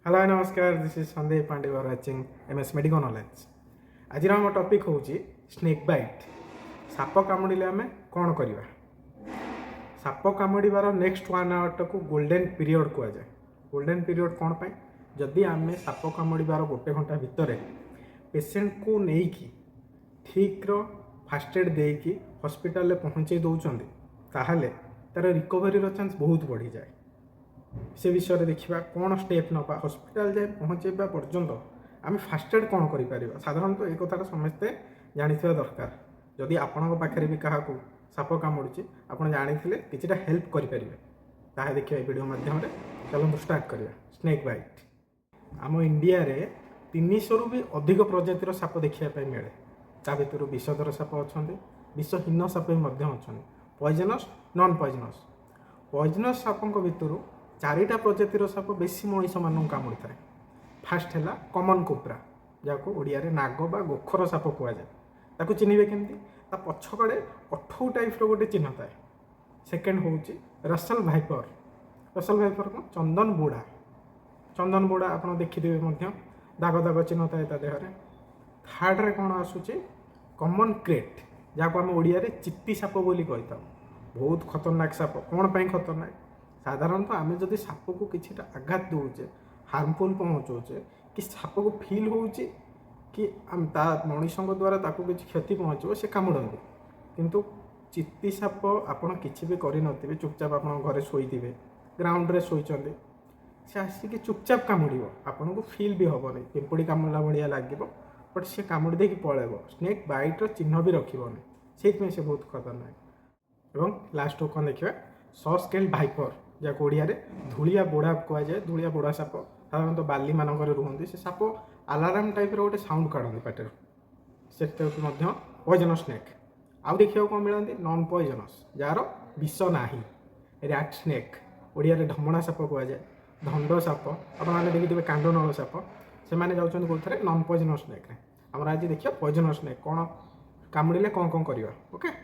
Hello नमस्कार this is Sandeep Pandey are watching MS medical knowledge. आज आम टॉपिक हूँ स्नेक बाइट। साप कामुड़िले आम कौन करवा। साप कामुड़ार नेक्स्ट 1 आवर को गोल्डन पीरियड कहुए। गोल्डन पीरियड कौन पाई जदि आम साप कामुड़ार गोटे घंटा भितर पेसेंट को लेकिन ठीक फास्ट एड देकी हॉस्पिटल पहुँचे दौरान ताहले तार रिकवरी चांस बहुत बढ़ी जाए। से विषय में देखा कौन स्टेप नवा हॉस्पिटल जाए पहुँचेबा पर्यंत आम फास्ट एड कौन कर साधारणतः एक कथा समस्ते जानी दरकार। जदि आपण पाखे भी क्या साप कामुड़ी आप जानी कि हेल्प करेंगे ताहे देखिए वीडियो माध्यम चलते स्टार्ट करिया। स्नेक बाइट आम इंडिया रे 300 रु भी अधिक प्रजातिर साप देखा मिले। ता भर विषधर साप अच्छा विषहीन साप भी अच्छा पॉइजनस नॉन पॉइजनस। पॉइजनस सापों भितर 4टा प्रजातिर साप बेसी मनीष मानू कामुड़ी थाए। फास्ट है कॉमन कोब्रा जहाँ ओडिया रे नाग बा गोखर साप कहुए। ताकू चिन्हे केमती पछकड़े कठौ टाइप गोटे चिन्ह थाए। सेकेंड हूँ रसल भाइपर। रसल भाइपर कौन चंदन बुड़ा। चंदन बुड़ा आप देखिथे दाग दाग चिन्ह थाए ता देहरे। थर्ड रे कौन आसूची कॉमन क्रेट जहाँ आम ओडिया रे चित्ती साप बोली कही था। बहुत खतरनाक साप। कौन पाई खतरनाक साधारणतः आम जदि साप को किसी आघात दौचे हार्मफुल पहुँचाचे कि साप को फिल हो कि मनीषों द्वारा ताको किसी क्षति पहुँचो से कामुड़ती। किंतु चित्ती साप आपड़ कि भी कर चुपचाप आप घरे शोथे ग्राउंड रे शोचते से आसिक चुपचाप कामुड़ आपन को फिल भी हेनी पिंपुड़ी कामुड़ा भाया लगे बट सी कामुड़ी देकी पलैब। स्नेक बाइट्र चिन्ह भी रखनी से बहुत खतरनाक। एवं लास्ट को कौन देखा सॉ स्केल भाइपर जहाँ ओडिया धूलिया बोड़ा कहुए। धूलिया बोड़ा साप साधारणतः बाली मानक रुहति। से साप अलार्म टाइप रोटे साउंड काढ़ती पाटर से पॉइजनस स्नेक। आउ देखा कौन मिलती नॉन पॉइजनस जार विष ना। रैट स्नेक ओडिया ढमणा साप कहुए। धंड साप आपने देखिए कांडनल साप से मैंने जाऊँ कौन नॉन पॉइजनस स्नेक। आम आज देखिए पॉइजनस स्नेक कौन कामुड़े कौन कौन करवा। ओके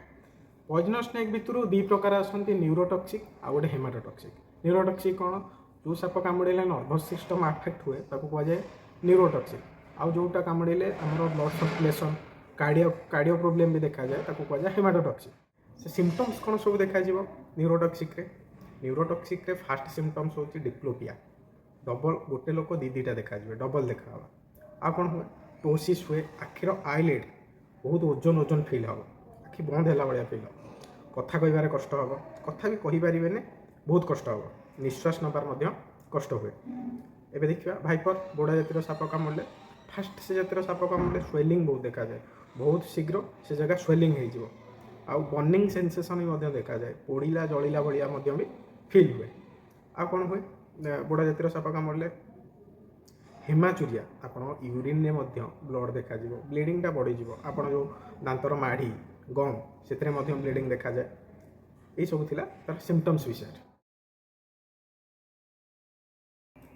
पॉइजनस स्नेक भितर 2 प्रकार आसती न्यूरोटॉक्सिक आ गोटे हेमाटोटॉक्सिक। न्यूरोटॉक्सिक कौन जो साप कामुड़े नर्भस सिस्टम अफेक्ट हुए कहुए न्यूरोटॉक्सिक। आउ जोटा कामुड़े आमर ब्लड सर्कुलेशन कार्डियो प्रोब्लेम भी देखा जाए कहुए हेमाटोटॉक्सिक। से सिम्पटम्स कौन सब देखा न्यूरोटॉक्सिक रे। न्यूरोटॉक्सिक रे फास्ट सिम्पटम्स हो डिप्लोपिया डबल गोटे लोक दीटा देखा डबल देखा। आ कौन हुए टोसिस हुए आखिर आईलिड बहुत ओजन ओजन फिल हम आखि बंद है भाया फिल हम कथा कह कष्ट हम कथा भी कहींपारे बहुत कष्ट हम निश्वास नबार कष्ट हुए। एबे देखिए भाइपर बोड़ा जातिर साप कामुड़े फास्ट से जातिर साप कामुड़े स्वेलिंग बहुत देखा जाए। बहुत शीघ्र से जगह स्वेलिंग हो बर्निंग सेंसेसन भी देखा जाए। पोड़ा जलिला भाया भी फिल हुए। आ कौन हुए बोड़ा जातिर साप कामुड़े हेमाचुरिया आप यूरिन में ब्लड देखा ब्लीडिंगटा बढ़ी आप जो दांतर माढ़ी गम से ब्लीडिंग देखा जाए। ये सब थिला तार सिम्पटम्स विषय।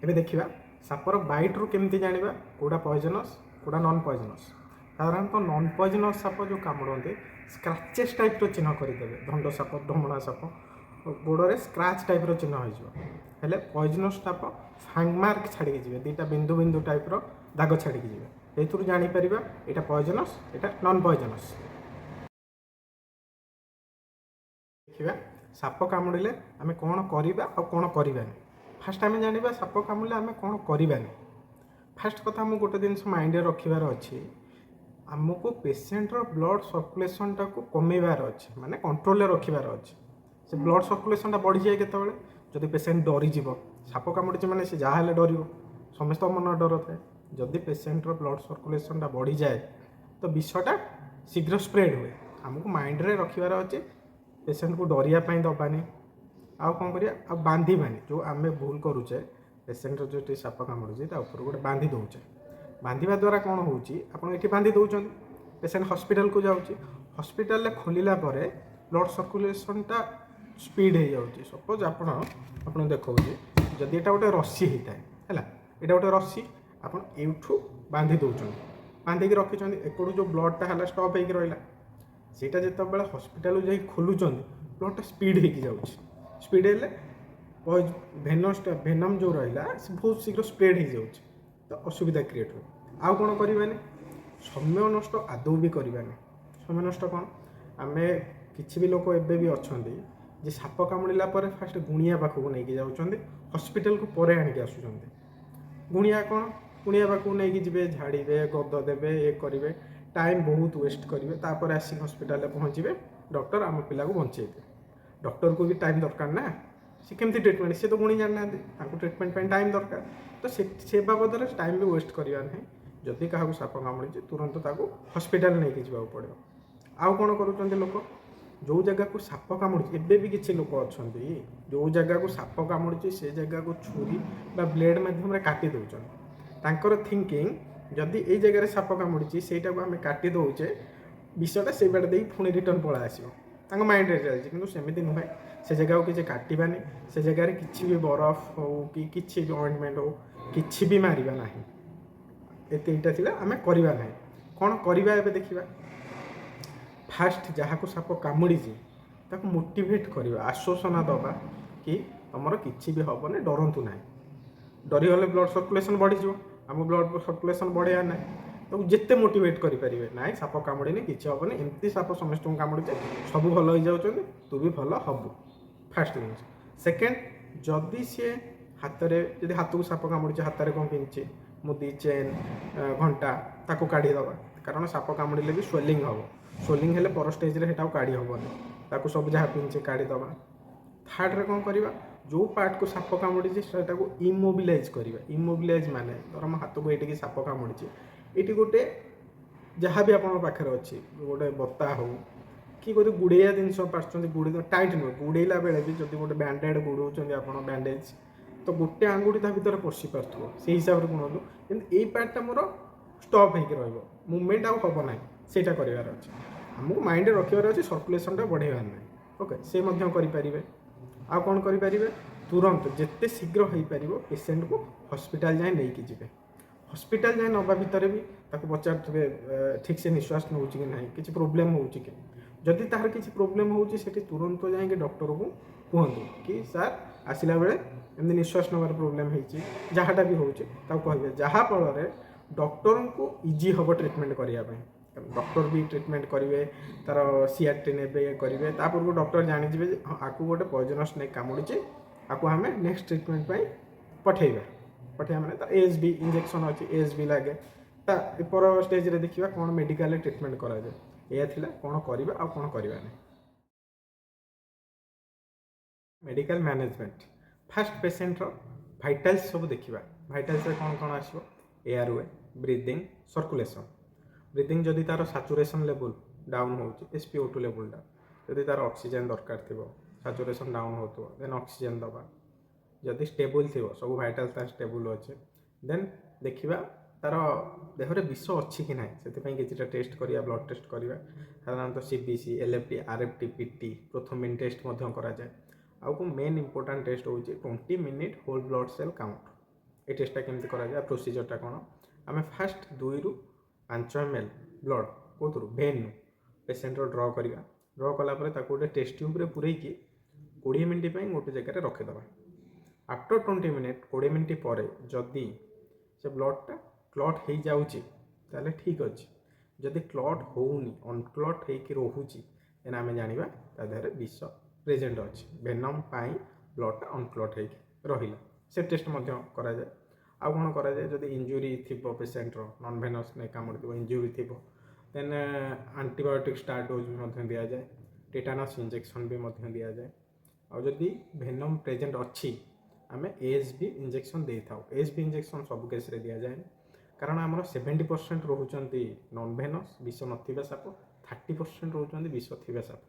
एबे देखिबा सापर बाइट रू केमती जानिबा कोडा पॉइजनस कोडा नॉन पॉइजनस। साधारणतः नॉन पॉइजनस साप जो कामुड़ते स्क्राचेस टाइप रो चिन्ह करदेवे। धंड साप ढमणा साप गोड़े स्क्राच टाइप रो चिन्ह हो पॉइजनस साप फैंग मार्क छाड़ी जी 2टा बिंदु बिंदु टाइप रो दाग छाड़ी जी ये जापर यहाँ पॉइजनस यहाँ नॉन पॉइजनस। देखिए साप कामुड़े आम कौन करवा और कौन करवानी। फास्ट आम जाना साप कामुड़े आम कौन करवानी। फास्ट कथा मुझे गोटे जिन माइंड रखार अच्छी आमको पेसेंटर ब्लड सर्कुलेशन टाक कमेबार अच्छे माने कंट्रोल रखार अच्छे। से ब्लड सर्कुलेशन बढ़ी जाए केतबेले जदि पेसेंट डरीज साप कामुड़ी माने से जहाँ डर समस्त मन डर थाए। जदि पेसेंटर ब्लड सर्कुलेशन बढ़ी जाए तो विषटा शीघ्र स्प्रेड हुए। आमको माइंड रे रखार अच्छे पेसेंट को डरियापाई दबानी आउ कौन करिया बांधीबानी जो आम भूल करुचे पेसेंट जो साप कामुड़ी गोटे बांधी दौचे। बांधा द्वारा कौन हो बांधी दौरान पेसेंट हॉस्पिटल को जाऊँगी हॉस्पिटल खोलिला परे ब्लड सर्कुलेशनटा स्पीड हो जाऊँगी। सपोज आप देखो जदि यहाँ गोटे रस्सी होता है यहाँ गोटे रस्सी आप यूठू बांधी दौरान बांधिक रखिंट एपटू जो ब्लडटा है स्टप हो रहा सीटा जिते बड़े हॉस्पिटल जा खोलुं ब्लडटा स्पीड हो जाऊँगी। स्पीड हेले भेनम जो रहा से बहुत शीघ्र स्प्रेड हो जाऊँ तो असुविधा क्रिएट हुए। आउ कौन करवानी समय नष्ट आदौ भी करवानी। समय नष्ट कौन आम किसी भी लोक एबे भी अच्छा जे साप कामुड़ा पर फास्ट गुणिया पाखक नहीं जाऊँच हस्पिटाल को पर आणिक आसुँच। गुणिया कौन गुणिया पाखक नहीं जी झाड़े गद देवे ये करेंगे टाइम बहुत वेस्ट करेंगे तापर आसिक हस्पिटाल पहुँचे डॉक्टर आम पिला को बंचेबे। डॉक्टर को भी टाइम दरकार ना सी केमती ट्रिटमेंट सी तो गुणी जाना ट्रिटमेंट टाइम दरकार तो से बाबद टाइम भी वेस्ट करवा ना जदि क्या साप कामुड़ी तुरंत ताको हस्पिटाल नहीं जावाक पड़ो। आउ कौन करुँच लोक जो जगह को साप कामुड़ी एबे भी किसी लोक अच्छा जो जगह को साप कामुड़ी से जगह को छुरी ब्लेड मध्यम काटी दौरान तांकर थिंकिंग जदि ये जगह साप कामुड़ी सेटा को आम काटी दौचे विषटा से बाटे दे पुणी रिटर्न पड़ा आसो माइंड रे चलती कि सेमती नुहे से जगह को किसी काटवानी से जगह किसी भी बरफ हो कि किसी भी ऑइंटमेंट हो किसी भी मारिबा नहीं एटा थिला आमे करिबा नहीं। कौन करिबा एबे देखिबा फास्ट जहाँ को साप कामुड़ी ताको मोटिवेट करिबा आश्वासन दबा कि तुमर किसी भी हेनी डरतु ना डरीगले ब्लड सर्कुलेशन बढ़ी आम ब्लड सर्कुलेशन बढ़िया ना तो जिते मोटिवेट करें ना साप कामुड़े किसी हेनी एमती साप समस्त कामुड़े सब भल हो जाऊँ तू भी भल हबु फास्ट जिन। सेकेंड जदि सी हाथ में हाथ को साप कामुड़ी हाथ में कौन पिंधे मुदी चेन घंटा ताको काढ़ीदबा कारण साप कामुड़े भी स्वेलिंग हम स्वेलिंग हेल्ले पर स्टेज रे हेटा काढ़ी हेनी ताको सब जहाँ पिंधे काढ़ीदबा। थर्ड रे कौन करवा जो पार्ट को साप कामुड़ी को इमोबिलाइज करवा। इमोबिलाइज माने धर मो हाथ को ये साप कामुड़ी ये गोटे जहाँ भी आप पाखे अच्छी गोटे बता हो कि गोटे गुड़िया जिनस पार्टी गुड़े टाइट नुहे गुड़ेला बेले भी जब गोटे बैंडेड गुड़ाऊँ आप बैंडेज तो गोटे आंगुठी ता भर पशि पार्थ से हिसाब से गुणु कि यही पार्टा मोर स्टप हो मुवमेंट आउ हम ना से करार अच्छे आमको माइंड रखार अच्छे सर्कुलेसनटा बढ़ेबार ना ओके से करें। आ कौन करें तुरंत जिते शीघ्र हो पार पेसेंट को हस्पिटाल जाए नहीं कि हस्पिटाल जाए नवा भितर भी पचारे ठीक से निश्वास नौ कि ना कि प्रोब्लेम हो कि जदि तार किसी प्रोब्लेम हो तुरंत जाए डॉक्टर को कहतु कि सार आसला बेले एमती निश्वास नबार प्रोब्लेम होती जहाँटा भी हो कहे जहाँफल डॉक्टर को इजी हम ट्रिटमेंट करने डॉक्टर भी ट्रिटमेंट करेंगे तार सीआरटी ने करेंगे तापूर्व डॉक्टर जानीजे आपको गोटे पॉइजनस स्नेक कामुड़ी आपको आम नेक्स्ट ट्रिटमेंट पठेगा पठेगा मैंने एएसबी इंजेक्शन अच्छी एएसबी लगे पर स्टेज रे देखा कौन मेडिकल ट्रिटमेंट कराए यह थिला कौन करवा आ कौन करवा नहीं। मेडिकल मैनेजमेंट फास्ट पेसेंट भाइटाल्स सब देखा भाइटाल्स कौन कौन आसो एयरवे ब्रीदिंग सर्कुलेशन ब्रीदिंग जदि तार सैचुरेशन लेवल डाउन हो SpO2 लेवलटा जदि तार ऑक्सीजन दरकार थी सैचुरेशन डाउन हो देन ऑक्सीजन दबा जदि स्टेबल थी सब भाइटाल तार स्टेबल अच्छे देन देखा तार देहरे विष अच्छी कि ना से किसी टेस्ट करिया ब्लड टेस्ट करिया साधारणतः CBC LFT RFT PT prothrombin test कराए आउ मेन इंपोर्टाट टेस्ट हूँ 20 minute whole blood cell count ये टेस्टा केमती कराए प्रोसीजरटा कौन आम फास्ट 2 ରୁ 5 ml ब्लड कौर भेन पेसेंट ड्र करवा ड्र कलापर गोटे टेस्ट ट्यूब रे पूरेकी 20 मिनट गोटे जगह रखीदे आफ्टर 20 मिनिट 20 मिनट पर जदि से ब्लडटा क्लट हो जाऊँगी ताले ठीक अच्छे जदि क्लट होनी अनक्लट हो रोचे देन आम जाना तादेह विष प्रेजेंट अच्छे भेनम ब्लडटा अनक्लट हो रहा से टेस्ट कराए। आउ कौन कराए जदि इंजुरी थी पेसेंटर नॉन भेनस नहीं कामुड़ी इंजुरी थी देन आंटीबायोटिक स्टार डोज भी दि जाए टेटानस इंजेक्शन भी दि जाए और जदि भेनम प्रेजेंट अच्छी आम ASB इंजेक्शन दे था ASB इंजेक्शन सब केस रे दि जाए कारण आमर 70% रोचंती नॉन भेनस विष नथिबा साप 30% रोचंती विष थिबा साप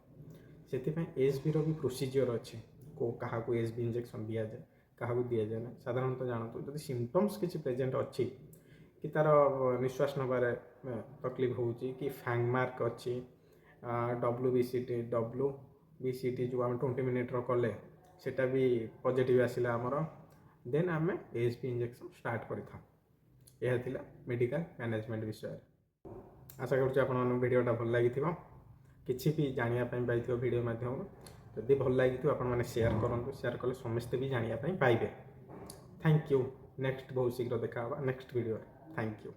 से ASB रो भी प्रोसीजर अच्छे को क्या ASB इंजेक्शन दि जाए क्या दि जाए ना साधारणतः जानतु जब सिम्पटम्स किसी प्रेजेंट अच्छी कि तार निश्वास नबार तकलीफ हो कि फैंग मार्क अच्छी WBCT जो आम 20 मिनिट कले सेटा भी पॉजिटिव आसिला आमर देन आम ASB इंजेक्शन स्टार्ट करिथा। यह थिला मेडिकल मैनेजमेंट विषय। आशा करूँ आप भिडियोटा भल लगी किसी भी जानापी पाई भिडियो माध्यम जदि भल लगी आपण मैंने शेयर करूँ शेयर कले समस्ते भी जानापी पाइबे। Thank you. नेक्स्ट बहुत शीघ्र देखा नेक्स्ट वीडियो। Thank you.